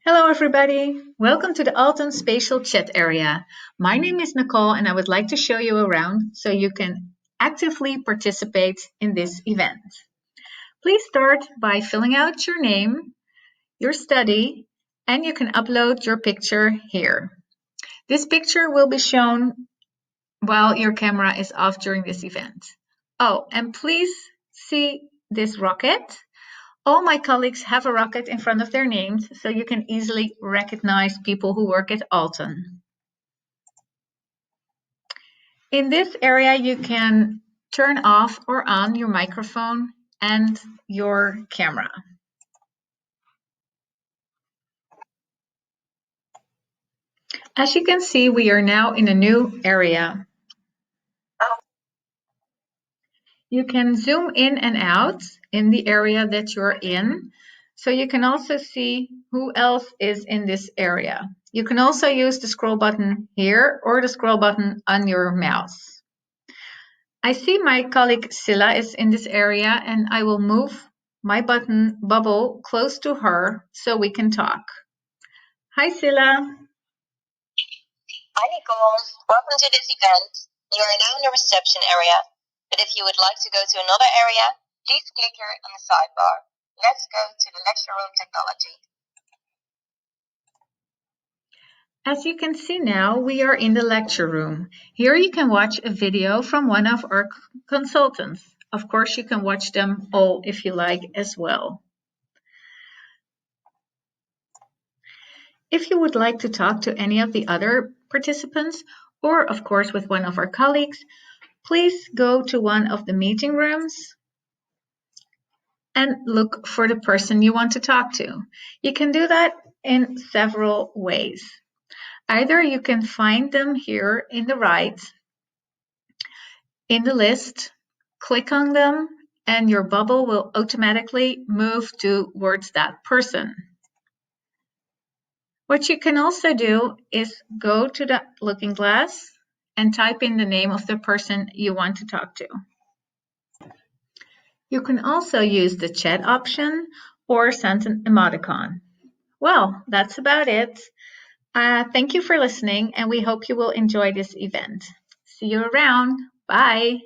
Hello, everybody. Welcome to the ALTEN Spatial Chat area. My name is Nicole, and I would like to show you around so you can actively participate in this event. Please start by filling out your name, your study, and you can upload your picture here. This picture will be shown while your camera is off during this event. Oh, and please see this rocket. All my colleagues have a rocket in front of their names, so you can easily recognize people who work at ALTEN. In this area, you can turn off or on your microphone and your camera. As you can see, we are now in a new area. You can zoom in and out in the area that you're in, so you can also see who else is in this area. You can also use the scroll button here or the scroll button on your mouse. I see my colleague Silla is in this area, and I will move my bubble close to her so we can talk. Hi, Silla. Hi, Nicole. Welcome to this event. You are now in the reception area, but if you would like to go to another area, please click here on the sidebar. Let's go to the lecture room technology. As you can see now, we are in the lecture room. Here you can watch a video from one of our consultants. Of course, you can watch them all if you like as well. If you would like to talk to any of the other participants, or of course with one of our colleagues, please go to one of the meeting rooms and look for the person you want to talk to. You can do that in several ways. Either you can find them here in the right, in the list, click on them, and your bubble will automatically move towards that person. What you can also do is go to the looking glass and type in the name of the person you want to talk to. You can also use the chat option or send an emoticon. Well, that's about it. Thank you for listening, and we hope you will enjoy this event. See you around. Bye.